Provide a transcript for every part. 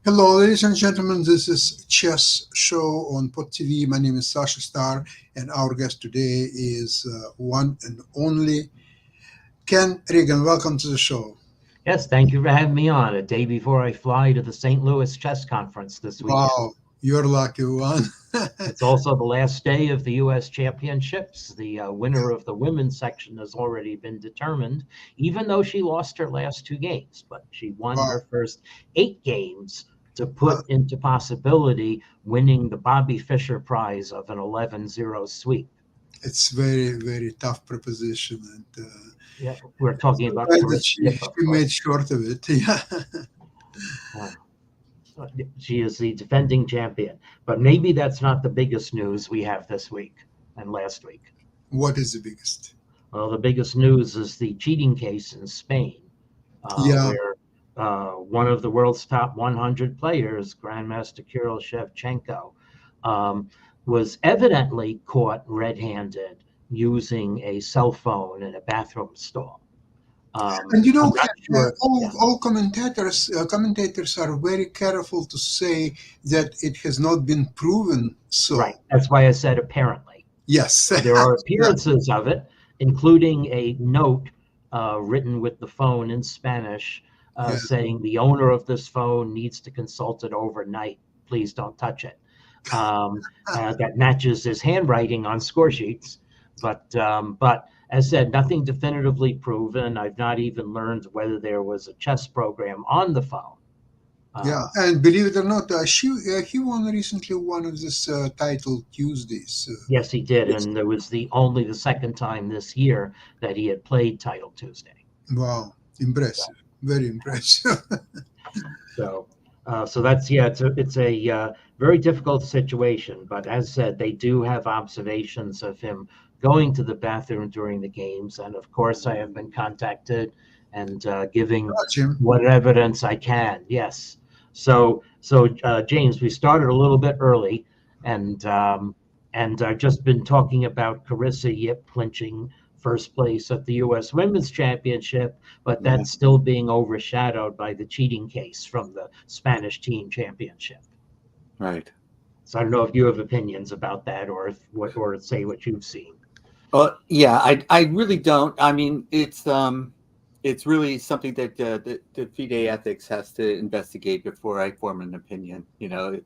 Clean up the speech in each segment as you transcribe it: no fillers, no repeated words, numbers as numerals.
Hello, ladies and gentlemen. This is Chess Show on Pot TV. My name is Sasha Star, and our guest today is one and only Ken Regan. Welcome to the show. Yes, thank you for having me on a day before I fly to the St. Louis Chess Conference this weekend. Wow, you're lucky one. It's also the last day of the U.S. Championships. The winner of the women's section has already been determined, even though she lost her last two games. But she won Wow, her first 8 games to uh, put into possibility winning the Bobby Fischer Prize of an 11-0 sweep. it's very, very tough proposition, and Yeah, we're talking I'm about glad that Carissa she, Yip, she of made course. short of it. Yeah. Uh, She is the defending champion. But maybe that's not the biggest news we have this week and last week. What is the biggest? Well, the biggest news is the cheating case in Spain, Yeah, where one of the world's top 100 players, Grandmaster Kirill Shevchenko, um, was evidently caught red handed using a cell phone in a bathroom stall. and I'm not sure. all Yeah, commentators are very careful to say that it has not been proven right. so. That's why I said apparently. Yes. There are Yeah, appearances of it, including a note written with the phone in Spanish yeah, saying the owner of this phone needs to consult it overnight. Please don't touch it. That matches his handwriting on score sheets. But as said, nothing definitively proven. I've not even learned whether there was a chess program on the phone. yeah. Uh, And believe it or not, he won recently one of this title Tuesdays. yes, he did, It's, and there was the only the second time this year that he had played Title Tuesday. wow, So, impressive, very impressive. so that's yeah, it's a very difficult situation. But as said, they do have observations of him going to the bathroom during the games, and of course, I have been contacted and giving Jim. what evidence I can. Yes. So James, we started a little bit early, and I've just been talking about Carissa Yip clinching first place at the U.S. Women's Championship, but Yeah. that's still being overshadowed by the cheating case from the Spanish Team Championship. Right. So I don't know if you have opinions about that, or if, what, or say what you've seen. Yeah, I really don't. I mean, it's really something that the FIDE Ethics has to investigate before I form an opinion.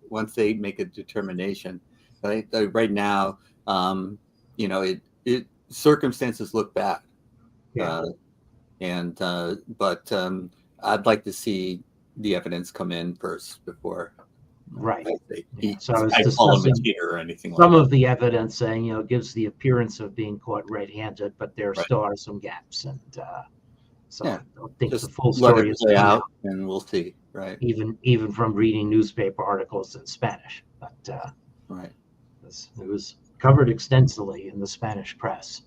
Once they make a determination, right? Right now, it circumstances look bad, Yeah, uh, and but I'd like to see the evidence come in first before right. I say Yeah. So I was I call him a discussing cheater or anything like some that. of the evidence saying, gives the appearance of being caught red-handed, but there Right. still are some gaps, and so Yeah. I don't think the Just full let it story has play come out, out, and we'll see. Right. even from reading newspaper articles in Spanish. But Right. it was covered extensively in the Spanish press.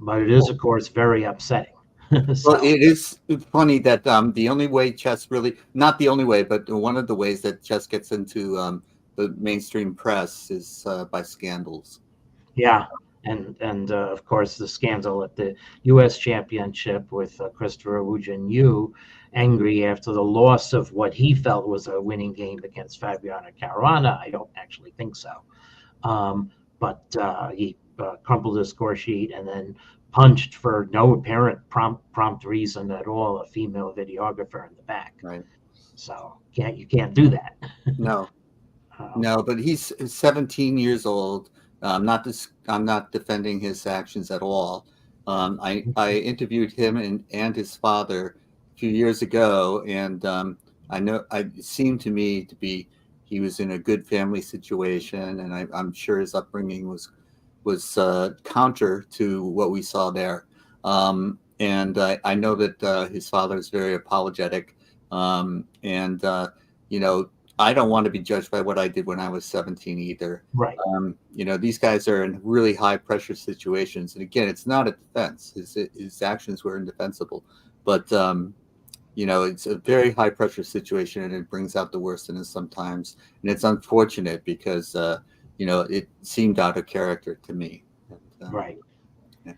But it is, of course, very upsetting. Well, So it is funny that the only way chess really, not the only way, but one of the ways that chess gets into the mainstream press is by scandals. yeah, and of course the scandal at the U.S. Championship with Christopher Woojin Yu, angry after the loss of what he felt was a winning game against Fabiano Caruana. I don't actually think so, but he crumpled his score sheet and then punched for no apparent prompt reason at all a female videographer in the back. Right. So you can't do that. No, Um, no, but he's 17 years old. I'm not defending his actions at all. I interviewed him and his father a few years ago, and I know it seemed to me to be he was in a good family situation, and I'm sure his upbringing was counter to what we saw there. And I know that his father is very apologetic, and you know I don't want to be judged by what I did when I was 17 either. right. These guys are in really high pressure situations. And again, it's not a defense. His actions were indefensible. But, it's a very high pressure situation and it brings out the worst in us sometimes. And it's unfortunate because, it seemed out of character to me. And, Right. yeah.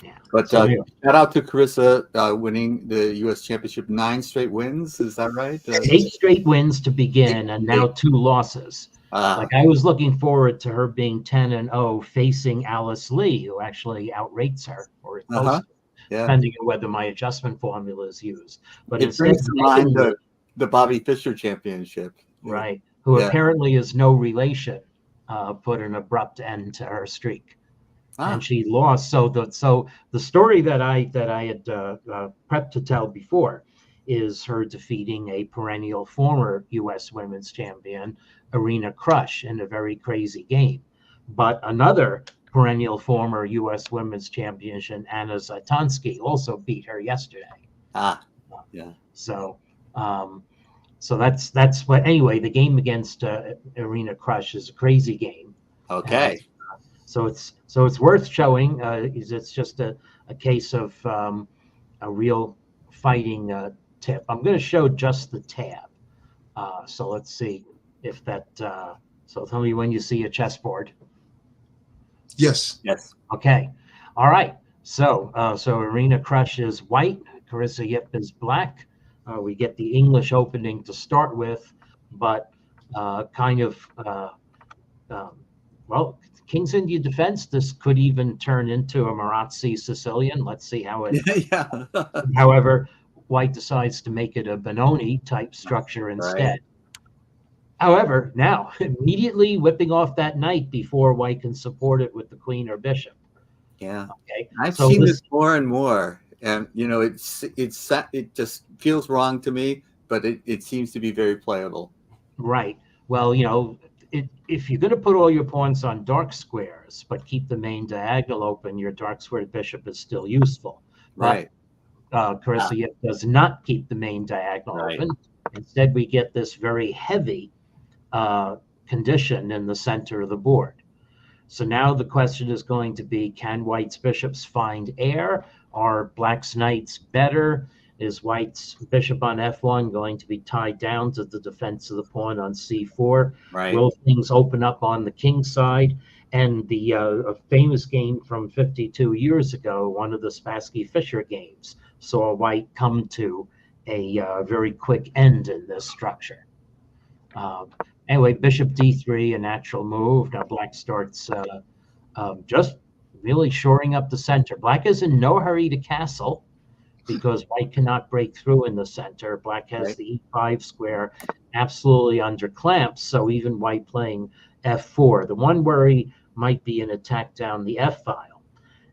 Yeah. But So anyway, shout out to Carissa winning the U.S. Championship, 9 straight wins. Is that right? 8 straight wins to begin, and now 2 losses. Like I was looking forward to her being 10-0 facing Alice Lee, who actually outrates her, or is close, Yeah. depending on whether my adjustment formula is used. But It instead, brings to mind Megan, the Bobby Fischer Championship. right, who Yeah. apparently is no relation, put an abrupt end to her streak. And she lost. So the story that I had prepped to tell before is her defeating a perennial former U.S. Women's Champion, Irina Krush, in a very crazy game. But another perennial former U.S. Women's Champion, Anna Zaitansky, also beat her yesterday. Yeah. So that's what. Anyway, the game against Irina Krush is a crazy game. Okay. So it's worth showing. It's just a case of a real fighting tip. I'm going to show just the tab. So let's see if that. So tell me when you see a chessboard. Yes. Yes. Okay. All right. So Irina Krush is white. Carissa Yip is black. We get the English opening to start with, but well, King's Indian defense. This could even turn into a Marazzi Sicilian. Let's see how it. Yeah. However, White decides to make it a Benoni type structure instead. Right. However, now immediately whipping off that knight before White can support it with the queen or bishop. Yeah. Okay. I've seen this more and more, and it just feels wrong to me, but it seems to be very playable. Right. Well, if you're going to put all your pawns on dark squares, but keep the main diagonal open, your dark squared bishop is still useful. Right. Carissa Yip does not keep the main diagonal open. Instead, we get this very heavy condition in the center of the board. So now the question is going to be, can White's bishops find air? Are Black's knights better? Is White's bishop on f1 going to be tied down to the defense of the pawn on c4? Right. Will things open up on the king side? And the a famous game from 52 years ago, one of the Spassky-Fischer games, saw White come to a very quick end in this structure. Anyway, bishop d3, a natural move. Now Black starts just really shoring up the center. Black is in no hurry to castle, because White cannot break through in the center. Black has the e5 square absolutely under clamps, so even White playing f4. The one worry might be an attack down the f file.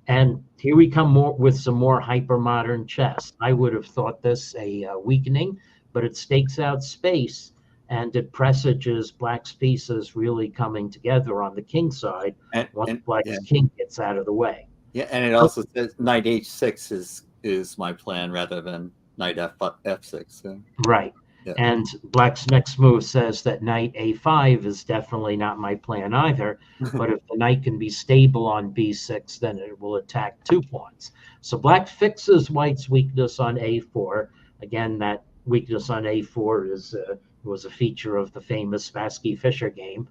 And here we come with some more hyper-modern chess. I would have thought this a weakening, but it stakes out space, and it presages Black's pieces really coming together on the king side once Black's king gets out of the way. Yeah, and it also says knight h6 is my plan rather than knight f6. So. Right. Yeah. And Black's next move says that knight a5 is definitely not my plan either. But if the knight can be stable on b6, then it will attack 2 pawns. So Black fixes White's weakness on a4. Again, that weakness on a4 was a feature of the famous Spassky-Fischer game.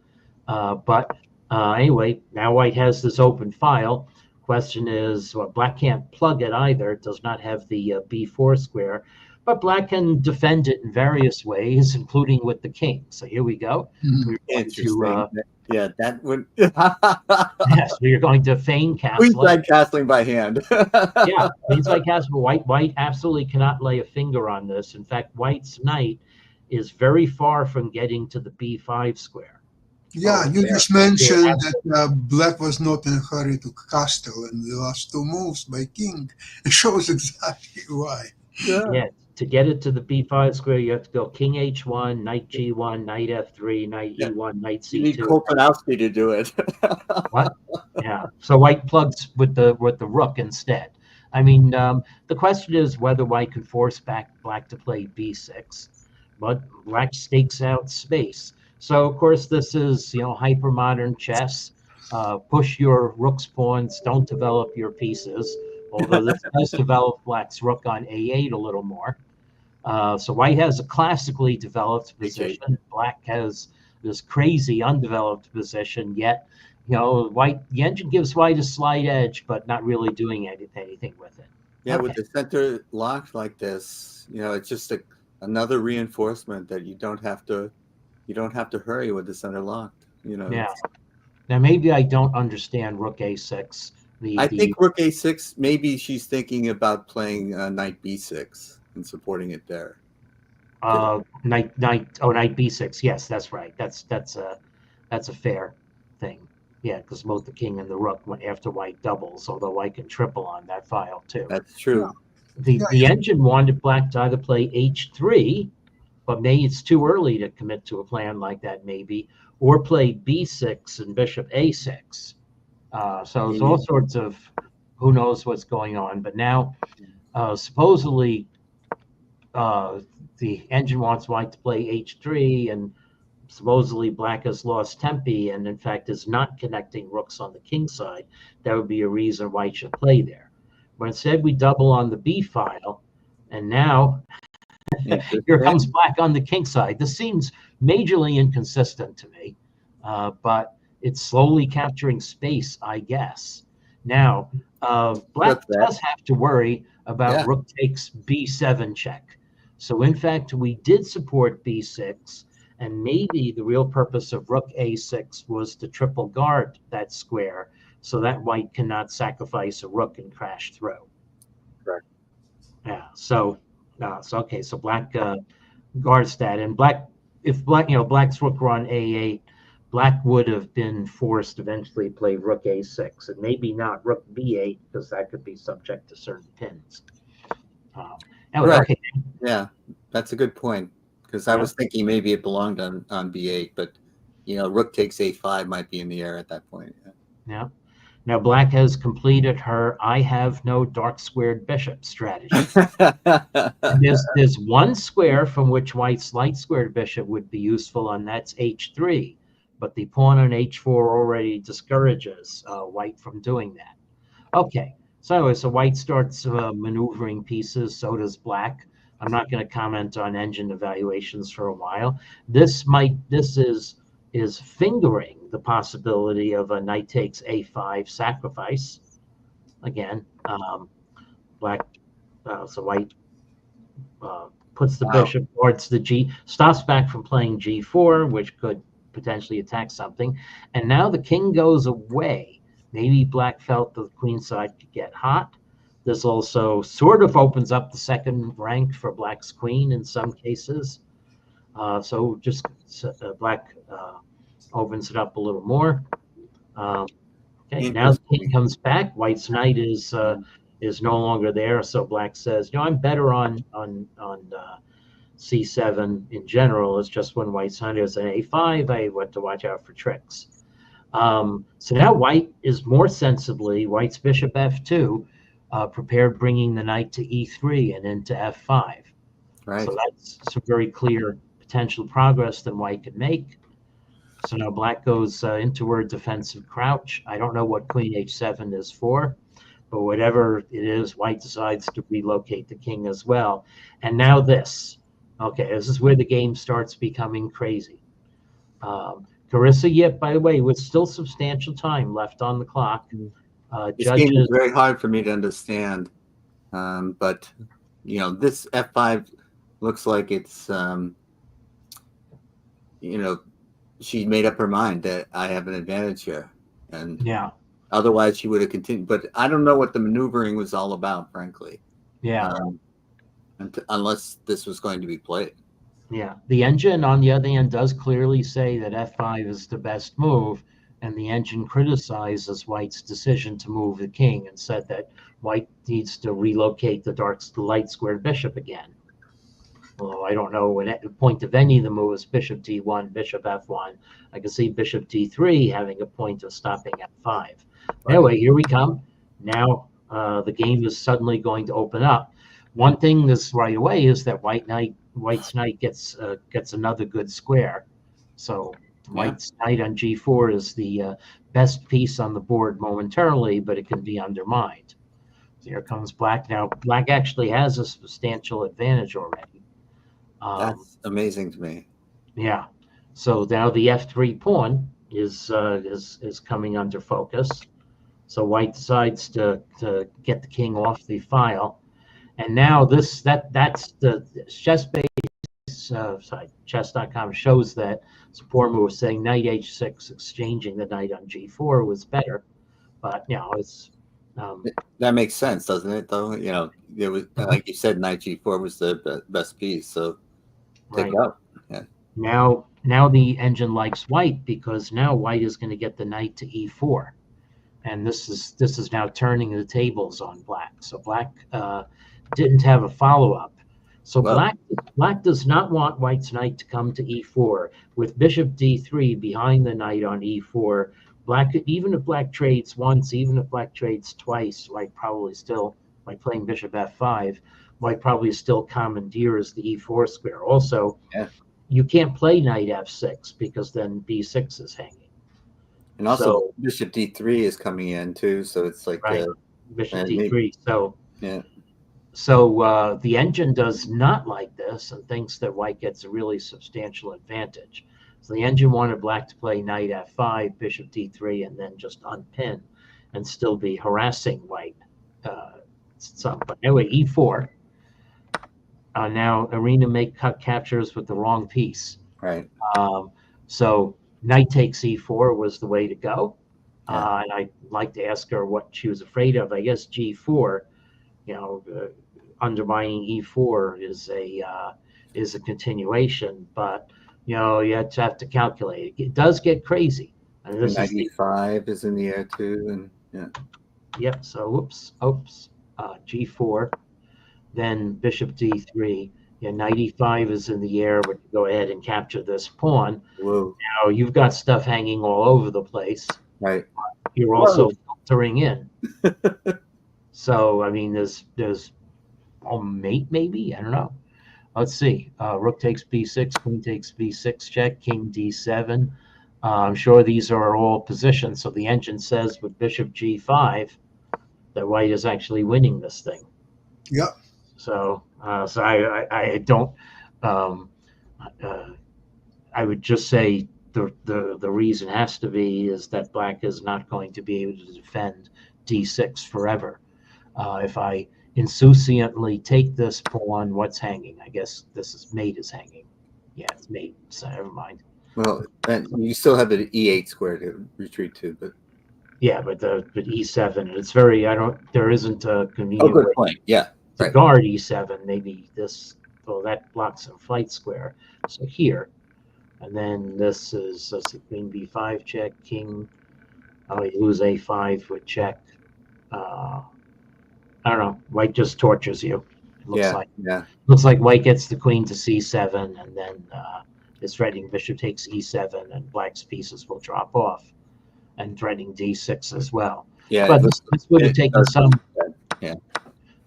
But anyway, now White has this open file. Question is, well, Black can't plug it either. It does not have the b4 square, but Black can defend it in various ways, including with the king. So here we go. Mm-hmm. Interesting. That would. Yes, we are going to feign castling. Queenside castling by hand. Yeah, queenside castling. White absolutely cannot lay a finger on this. In fact, White's knight is very far from getting to the b5 square. Yeah, you just mentioned that Black was not in a hurry to castle in the last 2 moves by king. It shows exactly why. Yeah, to get it to the b5 square, you have to go king h1, knight g1, knight f3, knight e1, knight c2. You need Kolpanowski to do it. What? Yeah. So White plugs with the rook instead. I mean, the question is whether White can force back Black to play b6, but Black stakes out space. So, of course, this is, hyper-modern chess. Push your rook's pawns, don't develop your pieces, although this does develop Black's rook on a8 a little more. So White has a classically developed position. Black has this crazy undeveloped position, yet the engine gives white a slight edge, but not really doing anything with it. Yeah, with Okay. the center locked like this, it's just another reinforcement that you don't have to hurry with the center locked. Yeah. Now maybe I don't understand Rook A6. I think Rook A6. Maybe she's thinking about playing Knight B6 and supporting it there. Knight B6. Yes, that's right. That's a fair thing. Yeah, because both the king and the rook went after white doubles, although white can triple on that file too. That's true. The engine wanted black to either play H3, but maybe it's too early to commit to a plan like that, maybe, or play B6 and bishop A6. So it's all sorts of who knows what's going on. But now, supposedly, the engine wants white to play H3, and supposedly black has lost tempi and in fact is not connecting rooks on the king side. That would be a reason white should play there. But instead we double on the B file, and now here comes black on the king side. This seems majorly inconsistent to me, but it's slowly capturing space, I guess. Now, black does have to worry about rook takes B7 check. So in fact, we did support B6, and maybe the real purpose of rook A6 was to triple guard that square so that white cannot sacrifice a rook and crash through. Correct. Yeah. So okay. So black guards that, and if black's rook were on A8, black would have been forced eventually to play rook A6, and maybe not rook B8 because that could be subject to certain pins. Anyway, okay. Yeah, that's a good point. Because I was thinking maybe it belonged on B8, but rook takes A5 might be in the air at that point. Yeah. Now black has completed her "I have no dark squared bishop" strategy. There's one square from which white's light squared bishop would be useful, and that's H3. But the pawn on H4 already discourages white from doing that. Okay. So white starts maneuvering pieces. So does black. I'm not going to comment on engine evaluations for a while. This is fingering the possibility of a knight takes A5 sacrifice. Again, black, so white puts the bishop towards the G, stops back from playing G4, which could potentially attack something. And now the king goes away. Maybe black felt the queen side could get hot. This also sort of opens up the second rank for black's queen in some cases. So just black opens it up a little more. Okay, now the king comes back. White's knight is no longer there. So black says, I'm better on C7 in general. It's just when white's knight is an A5, I want to watch out for tricks. So now white is more sensibly, white's bishop F2, prepared bringing the knight to E3 and into F5. Right. So that's some very clear potential progress that white could make. So now black goes into her defensive crouch. I don't know what queen H7 is for, but whatever it is, white decides to relocate the king as well. And now this. Okay, this is where the game starts becoming crazy. Carissa, yet, by the way, with still substantial time left on the clock. This game is very hard for me to understand, but this F5 looks like it's she made up her mind that I have an advantage here, and otherwise she would have continued. But I don't know what the maneuvering was all about, frankly. Yeah, unless this was going to be played. Yeah, the engine on the other hand does clearly say that F5 is the best move. And the engine criticizes white's decision to move the king and said that white needs to relocate the light squared bishop again. Although I don't know what the point of any of the moves, bishop D1, bishop F1. I can see bishop D3 having a point of stopping F5. Right. Anyway, here we come. Now the game is suddenly going to open up. One thing this right away is that white's knight gets another good square. So white's knight on G4 is the best piece on the board momentarily, but it can be undermined. So here comes black. Now, black actually has a substantial advantage already. That's amazing to me. Yeah. So now the F3 pawn, is coming under focus. So white decides to get the king off the file, and now that's the chess.com shows that support move saying knight h6, exchanging the knight on g4 was better, but it's that makes sense, doesn't it? Though it was like you said, knight g4 was the best piece, so take right. out. Yeah. Now the engine likes white because now white is going to get the knight to e4, and this is now turning the tables on black. So black didn't have a follow-up. So Well, black does not want white's knight to come to e4 with bishop d3 behind the knight on e4. Black, even if black trades once, even if black trades twice, white probably still, by playing bishop f5, white probably still commandeers the e4 square. Also, yeah. you can't play knight f6 because then b6 is hanging. And also So bishop d3 is coming in too, so it's like right, bishop d3. maybe, So yeah. So the engine does not like this and thinks that white gets a really substantial advantage. So the engine wanted black to play knight f5, bishop d3, and then just unpin and still be harassing white. But anyway, e4. Now Arena captures with the wrong piece. Right. So knight takes e4 was the way to go. Yeah. And I'd like to ask her what she was afraid of. I guess g4, undermining e4 is a continuation, but you have to calculate. It does get crazy. And this knight e5 is in the air too, and yeah. Yep. So oops, g4, then bishop d3. Knight e5 is in the air, but go ahead and capture this pawn. Whoa. Now you've got stuff hanging all over the place. Right. You're also filtering in. So I mean, there's a mate maybe, I don't know. Let's see. Rook takes b6, queen takes b6 check, king d7. I'm sure these are all positions. So the engine says with bishop g5 that white is actually winning this thing. Yep. So I don't. I would just say the reason has to be is that black is not going to be able to defend d6 forever. If I insouciantly take this pawn, what's hanging? I guess mate is hanging. Yeah, it's mate. So never mind. Well, and you still have the e8 square to retreat to, but yeah, but e7. It's very. There isn't a convenient. Oh, good point. Yeah. To guard e7, maybe this. Well, that blocks a flight square. So here, and then this is queen b5 check, king. Oh, you lose a5 with check. I don't know. White just tortures you. It looks like white gets the queen to c7, and then is threatening bishop takes e7, and black's pieces will drop off, and threatening d6 as well. Yeah, but this would have taken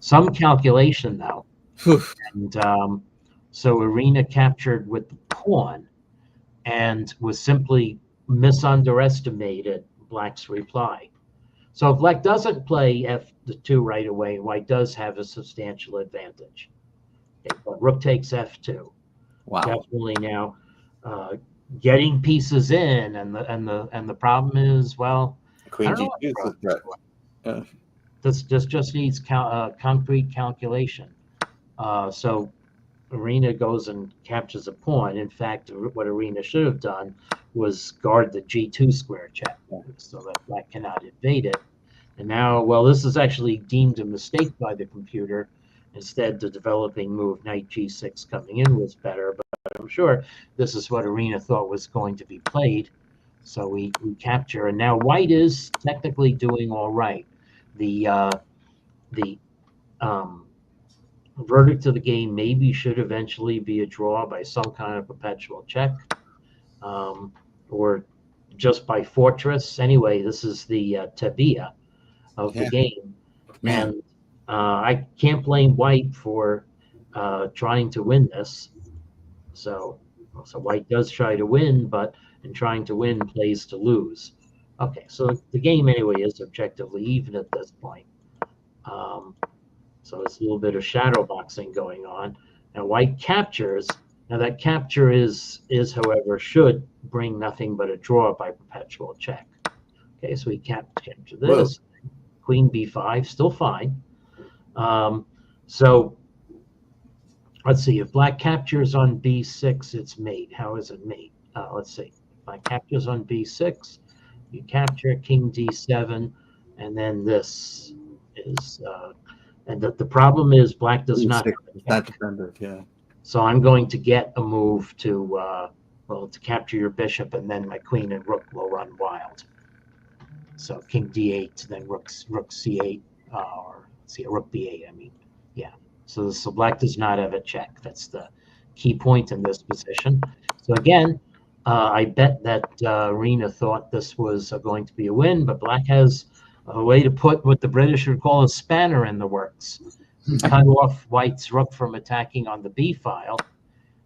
some calculation though. And so Arena captured with the pawn, and was simply misunderestimated black's reply. So if black doesn't play f2 right away, white does have a substantial advantage. Okay, but rook takes f2. Wow. Definitely now getting pieces in, and the problem is, well, queen g2 is a threat. This just needs concrete calculation. So Arena goes and captures a pawn. In fact, what Arena should have done was guard the g2 square check, so that black cannot invade it. And now, well, this is actually deemed a mistake by the computer. Instead, the developing move knight g6 coming in was better, but I'm sure this is what Arena thought was going to be played. So we capture, and now white is technically doing all right. The verdict of the game maybe should eventually be a draw by some kind of perpetual check, or just by fortress. Anyway, this is the tabia of the game. Man. And I can't blame white for trying to win this. So white does try to win, but in trying to win plays to lose. Okay, so the game anyway is objectively even at this point. So it's a little bit of shadow boxing going on. And white captures, Now that capture is however should bring nothing but a draw by perpetual check. Okay, so we capture this. Queen b5, still fine. So let's see, if black captures on b6, it's mate. How is it mate? Let's see. If black captures on b6, you capture king d7, and then this is, and the problem is black does not have a not check. defended, yeah. So I'm going to get a move to, to capture your bishop, and then my queen and rook will run wild. So king d8, then rook c8, or let's see, rook b8, I mean. Yeah. So black does not have a check. That's the key point in this position. So again, I bet that Arena thought this was going to be a win, but black has a way to put what the British would call a spanner in the works. Cut off white's rook from attacking on the b file,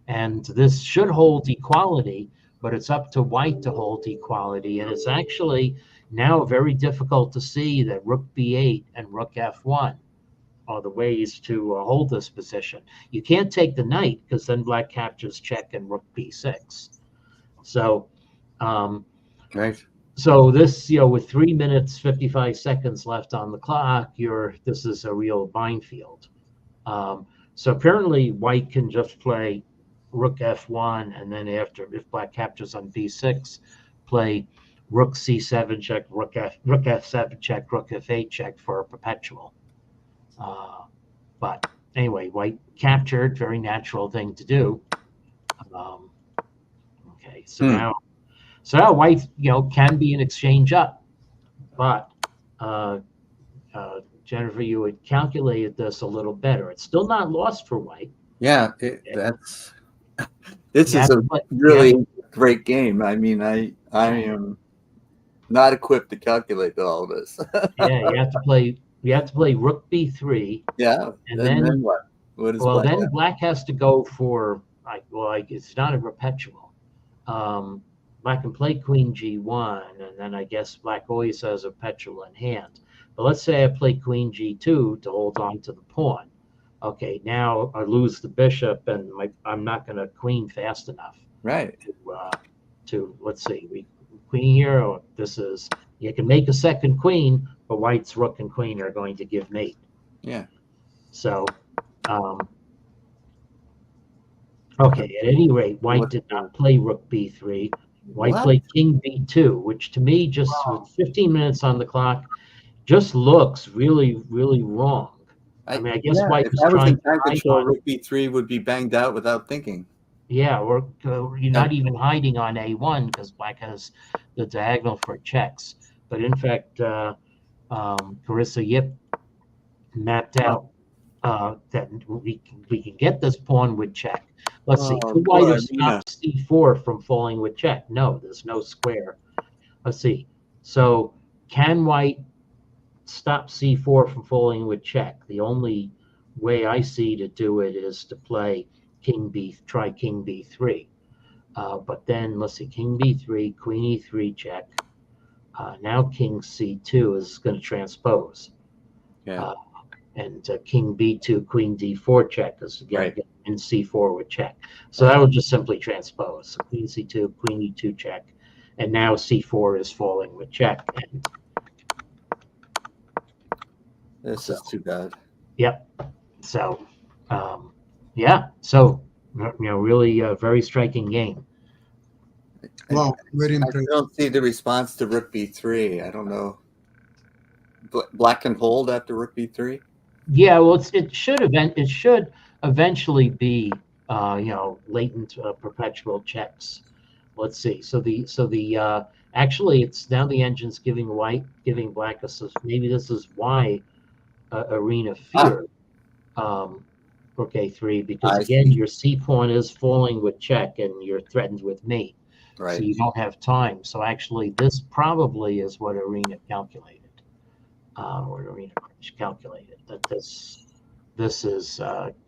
and this should hold equality, but it's up to white to hold equality, and it's actually now very difficult to see that rook b8 and rook f1 are the ways to hold this position. You can't take the knight because then black captures check and rook b6. So, Right. So this, with 3 minutes 55 seconds left on the clock, this is a real minefield. So apparently white can just play rook f1, and then after, if black captures on b6, play rook c7 check, rook f7 check, rook f8 check for a perpetual. But anyway, white captured, very natural thing to do. Okay, so now white, can be an exchange up, but Jennifer, you had calculated this a little better. It's still not lost for white. Yeah, this is a really great game. I mean, I am not equipped to calculate all of this. Yeah, you have to play rook b3. Yeah, and then what? What is black? Then black has to go for it's not a perpetual. Black can play queen g1, and then I guess black always has a perpetual in hand. But let's say I play queen g2 to hold on to the pawn. Okay, now I lose the bishop, and I'm not going to queen fast enough. Right. To let's see, queen here. Or you can make a second queen, but white's rook and queen are going to give mate. Yeah. So, okay. At any rate, white did not play rook b3. White played king b2, which to me, just with 15 minutes on the clock, just looks really, really wrong. I mean, I guess white was trying to control rook b3 would be banged out without thinking. Yeah, or you're not even hiding on a1 because black has the diagonal for checks. But in fact, Carissa Yip mapped out that we can get this pawn with check. Let's see. Could white have stopped c4 from falling with check? No, there's no square. Let's see. So can white stop c4 from falling with check? The only way I see to do it is to play try king b3. But then let's see, king b3, queen e3 check. Now king c2 is going to transpose. Yeah. And king b2, queen d4 check is again in c4 with check. So that will just simply transpose. So queen c2, queen e2 check. And now c4 is falling with check. And this is too bad. Yep. So, yeah. So, really a very striking game. Wow, very impressive. I don't see the response to rook b3. I don't know. Black can hold after rook b3. Yeah, well, it should eventually be latent perpetual checks. Let's see. So the actually it's now the engine's giving black a, maybe this is why Arena feared rook a3, because again your c pawn is falling with check and you're threatened with mate. Right. So you don't have time. So actually this probably is what Arena calculated. Or Arena calculated that this is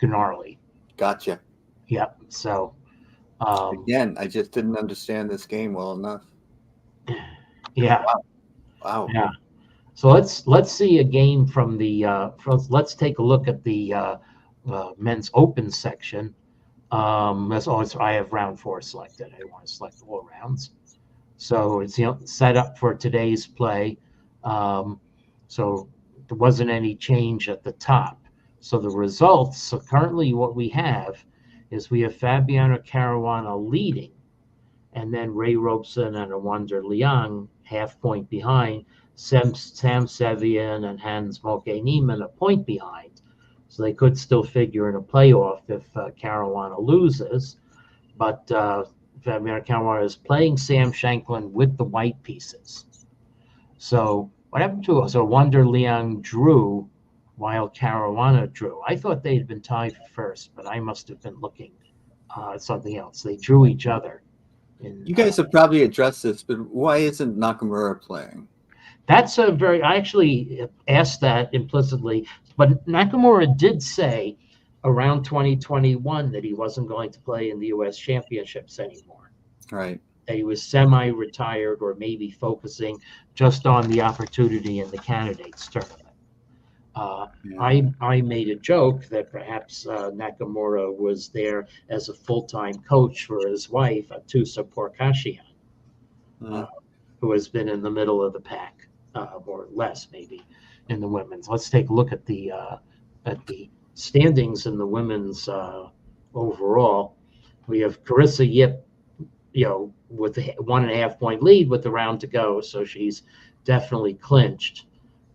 gnarly. Gotcha. Yep. So again, I just didn't understand this game well enough. Yeah. Wow. Yeah. So let's see a game from the let's take a look at the men's open section. That's all. I have round 4 selected. I want to select all rounds. So it's set up for today's play. So there wasn't any change at the top. So the results. So currently, what we have is we have Fabiano Caruana leading, and then Ray Robeson and Wonder Liang half point behind. Sam Sevian and Hans-Moke Niemann a point behind. So they could still figure in a playoff if Caruana loses. But Fabiano Caruana is playing Sam Shanklin with the white pieces. So what happened to so Wonder Liang drew while Caruana drew? I thought they'd been tied for first, but I must have been looking at something else. They drew each other. You guys have probably addressed this, but why isn't Nakamura playing? That's a very. I actually asked that implicitly, but Nakamura did say around 2021 that he wasn't going to play in the U.S. Championships anymore. Right. That he was semi-retired or maybe focusing just on the opportunity in the candidates tournament. I made a joke that perhaps Nakamura was there as a full-time coach for his wife, Atusa Porkashian, who has been in the middle of the pack, more or less maybe, in the women's. Let's take a look at the standings in the women's overall. We have Carissa Yip, with a 1.5 point lead with the round to go, so she's definitely clinched.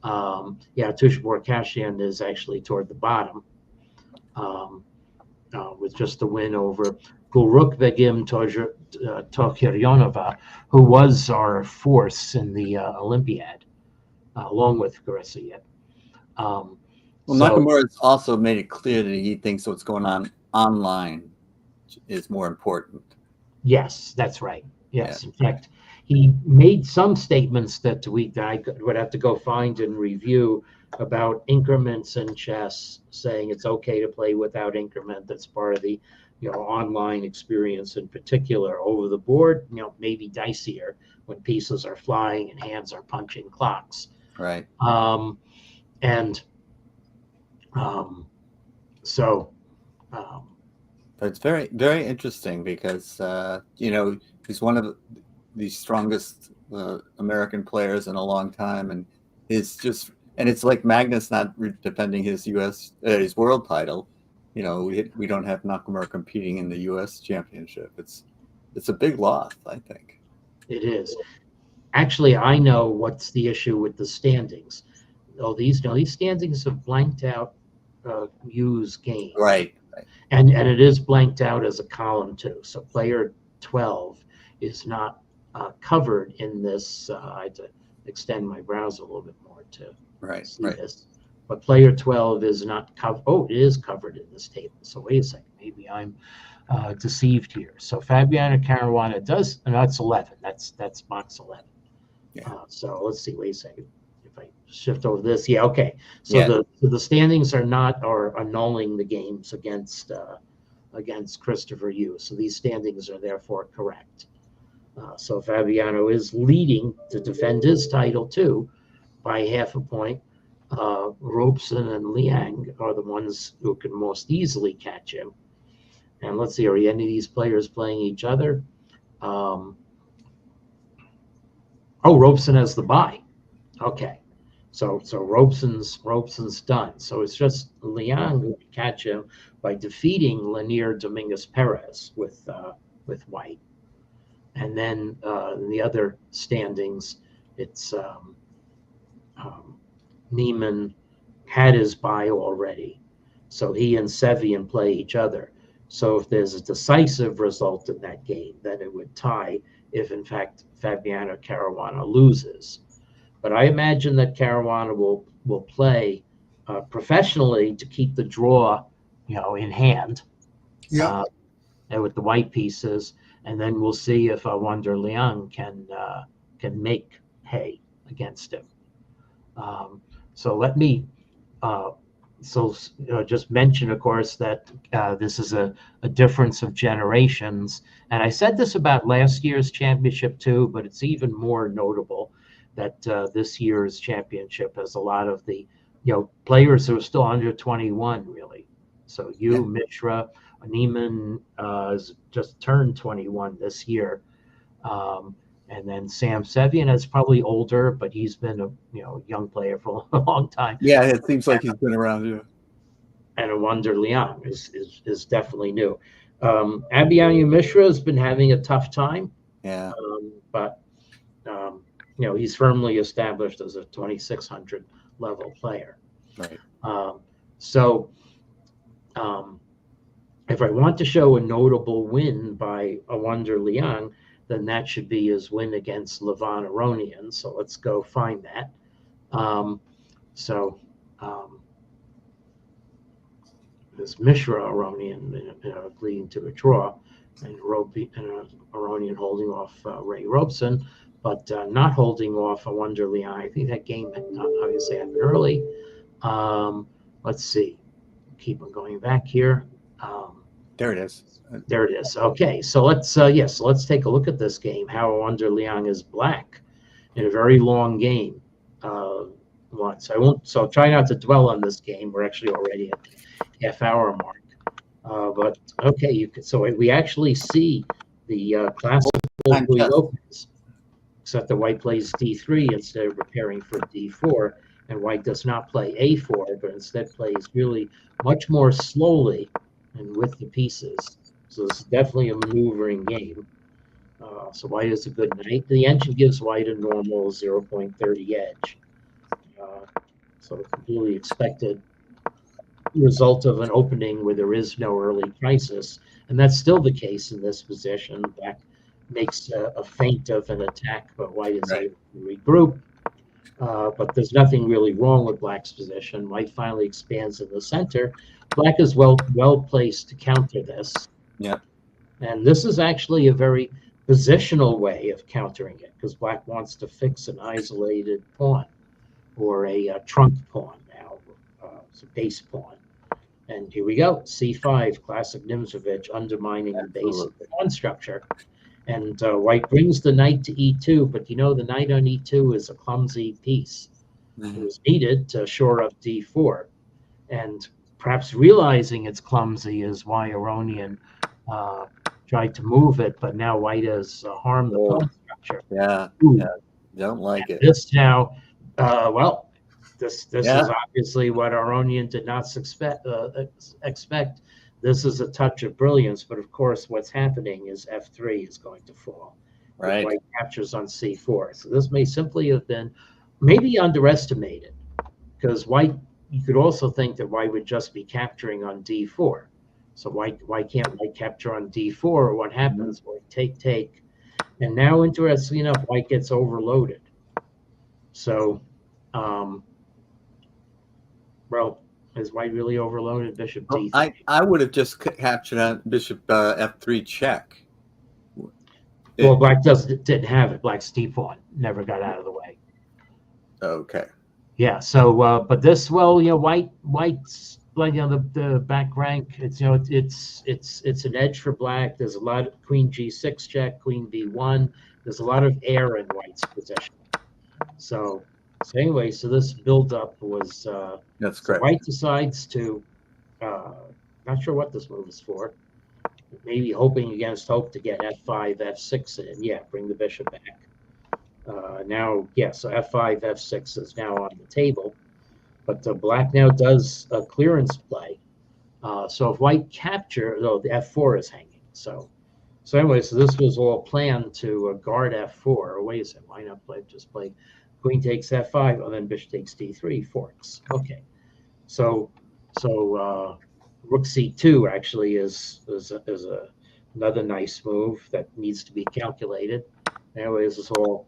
Tusha Borkashian is actually toward the bottom with just a win over Gulruk Begim Tokiryonova, who was our force in the Olympiad, along with Carissa Yip. Nakamura has also made it clear that he thinks what's going on online is more important. Yes, that's right. Yes, in fact, he made some statements that I would have to go find and review about increments in chess, saying it's okay to play without increment. That's part of the, online experience in particular. Over the board, maybe dicier when pieces are flying and hands are punching clocks. Right. But it's very, very interesting because, he's one of the strongest American players in a long time. And it's like Magnus not defending his his world title. We don't have Nakamura competing in the U.S. championship. It's a big loss, I think. It is. Actually, I know what's the issue with the standings. These standings have blanked out Yu's game. Right. And it is blanked out as a column too. So player 12 is not covered in this. I had to extend my browser a little bit more to see this. But player 12 is not covered. Oh, it is covered in this table. So wait a second. Maybe I'm deceived here. So Fabiano Caruana does, and that's 11. That's box 11. Yeah. So let's see. Wait a second. If I shift over this, okay. So the standings are annulling the games against Christopher Yu. So these standings are therefore correct. So Fabiano is leading to defend his title too by 0.5 point. Robeson and Liang are the ones who can most easily catch him. And let's see, are any of these players playing each other? Robeson has the bye. Okay. So Robeson's done. So it's just Liang who can catch him by defeating Lanier Dominguez Perez with white. And then in the other standings, it's Niemann had his bye already. So he and Sevian play each other. So if there's a decisive result in that game, then it would tie if, in fact, Fabiano Caruana loses. But I imagine that Caruana will play professionally to keep the draw, in hand. Yeah. And with the white pieces, and then we'll see if Wonder Liang can make hay against him. So let me just mention, of course, that this is a difference of generations. And I said this about last year's championship too, but it's even more notable that this year's championship has a lot of the players who are still under 21, really. So Mishra, Neiman has just turned 21 this year. And then Sam Sevian is probably older, but he's been a young player for a long time. Yeah, it seems like he's been around. Yeah. And Awonder Liang is definitely new. Abhimanyu Mishra has been having a tough time. Yeah. But he's firmly established as a 2600 level player. Right. If I want to show a notable win by Awonder Liang, then that should be his win against Levon Aronian. So let's go find that. This Mishra Aronian leading to a draw, and Aronian holding off Ray Robeson, but not holding off Awonder Liang. I think that game obviously happened early. Let's see. Keep on going back here. There it is. There it is. Okay, so let's take a look at this game. How Awonder Liang is black in a very long game. So try not to dwell on this game. We're actually already at the half-hour mark. But okay, so we actually see the classical Louis opens, except the white plays d3 instead of preparing for d4, and white does not play a4, but instead plays really much more slowly and with the pieces. So it's definitely a maneuvering game. So white is a good knight. The engine gives white a normal 0.30 edge. So a completely expected result of an opening where there is no early crisis. And that's still the case in this position. Black makes a feint of an attack, but white is able to regroup. But there's nothing really wrong with black's position. White finally expands in the center. Black is well placed to counter this. Yeah. And this is actually a very positional way of countering it, because black wants to fix an isolated pawn or a trunk pawn now. It's a base pawn. And here we go, c5, classic Nimzovich, undermining the base of the pawn structure. And white brings the knight to e2, but the knight on e2 is a clumsy piece. It was needed to shore up d4. And perhaps realizing it's clumsy is why Aronian tried to move it, but now white has harmed the pawn structure. Yeah, don't like it. This now, this is obviously what Aronian did not expect. This is a touch of brilliance, but of course what's happening is f3 is going to fall. Right. White captures on c4. So this may simply have been maybe underestimated, because you could also think that white would just be capturing on d4. So why can't white capture on d4? What happens? White take. And now, interestingly enough, white gets overloaded. So, is white really overloaded? Bishop d3. I would have just captured on bishop f3 check. Well, black didn't have it. Black's d-pawn never got out of the way. Okay. Yeah. So, but this, white's like the back rank. It's it's an edge for black. There's a lot of queen g6 check, queen b1. There's a lot of air in white's position. So anyway, so this build-up was. That's correct. White decides to, not sure what this move is for. Maybe hoping against hope to get f5, f6 in. Yeah, bring the bishop back. So f5, f6 is now on the table. But black now does a clearance play. So if white capture, the f4 is hanging. So anyway, so this was all planned to guard f4. Or wait a second, why not just play queen takes f5, and then bishop takes d3, forks. Okay. So rook c2 actually is another nice move that needs to be calculated. Anyway, this is all.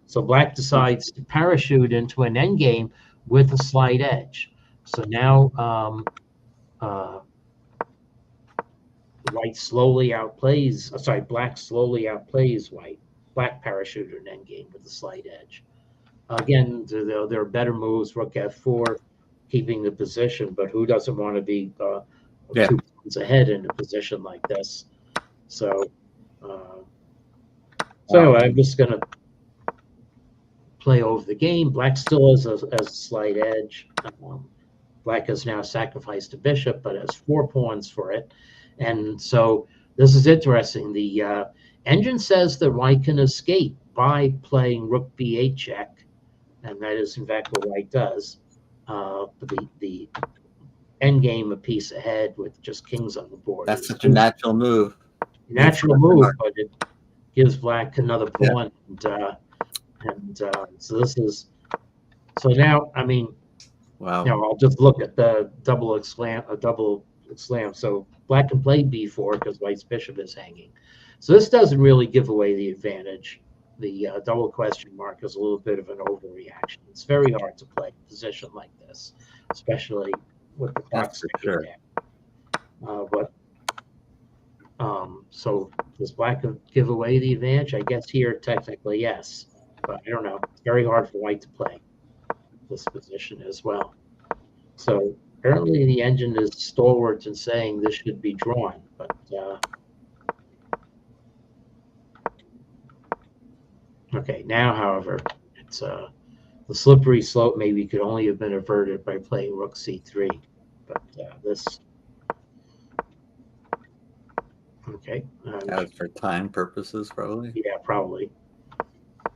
So black decides to parachute into an endgame with a slight edge. So now black slowly outplays white. Black parachuted an endgame with a slight edge. Again, there are better moves, rook f4, keeping the position, but who doesn't want to be 2 points ahead in a position like this? So anyway, I'm just going to play over the game. Black still has a slight edge. Black has now sacrificed a bishop, but has 4 pawns for it. And so this is interesting. The engine says that white can escape by playing rook b8 check, and that is in fact what white does. But the endgame a piece ahead with just kings on the board. That's such a natural move. Natural move, but it gives black another pawn. So this is, so now, I mean, Wow. I'll just look at the double slam. So black can play b4 because white's bishop is hanging. So this doesn't really give away the advantage. The double question mark is a little bit of an overreaction. It's very hard to play a position like this, especially with the clock sure. So does black give away the advantage? I guess here technically yes, but I don't know. It's very hard for white to play this position as well. So apparently the engine is stalwart in saying this should be drawn, but okay, now however, it's the slippery slope maybe could only have been averted by playing rook c3, but this okay. That was for time purposes, probably. Yeah, probably.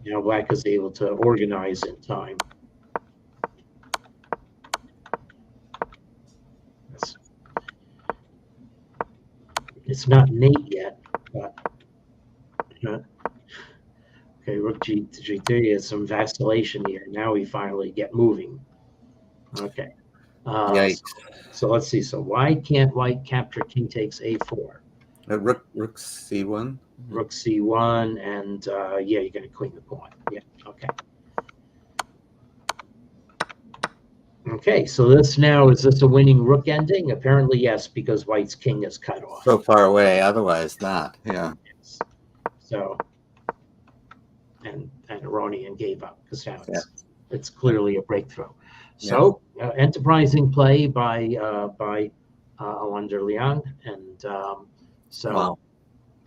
Now black is able to organize in time. It's not Nate yet, but okay, rook g3 has some vacillation here. Now we finally get moving. Okay. So let's see. So why can't white capture king takes a4? Rook c1. Rook c1, and yeah, you're going to queen the pawn. Yeah, okay. Okay, so this now, is this a winning rook ending? Apparently yes, because white's king is cut off. So far away, otherwise not. Yeah. Yes. So, and Aronian gave up because now it's clearly a breakthrough. So enterprising play by Alander Liang, and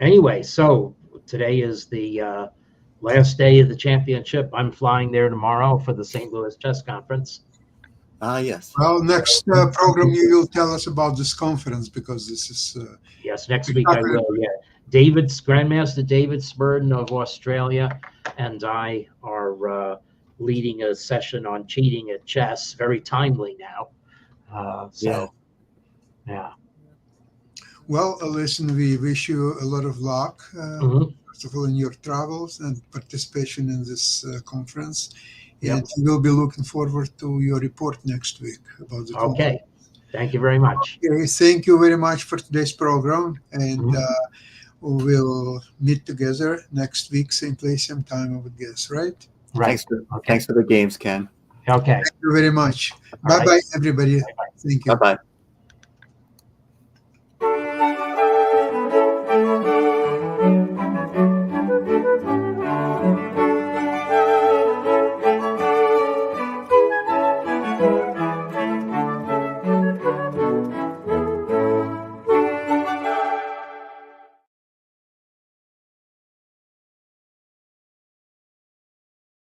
anyway, so today is the last day of the championship. I'm flying there tomorrow for the St. Louis Chess Conference. Yes. Well, next program you will tell us about this conference, because this is yes, next week I will. Yeah, Grandmaster David Smurden of Australia and I are leading a session on cheating at chess. Very timely now. Yeah. Well, listen, we wish you a lot of luck, first of all, in your travels and participation in this conference. And we'll be looking forward to your report next week about the conference. Okay. Thank you very much. Okay, thank you very much for today's program. And we'll meet together next week, same place, same time, I would guess, right? Right. Thanks for the games, Ken. Okay. Thank you very much. All Bye-bye, right. everybody. Bye-bye. Thank you. Bye-bye.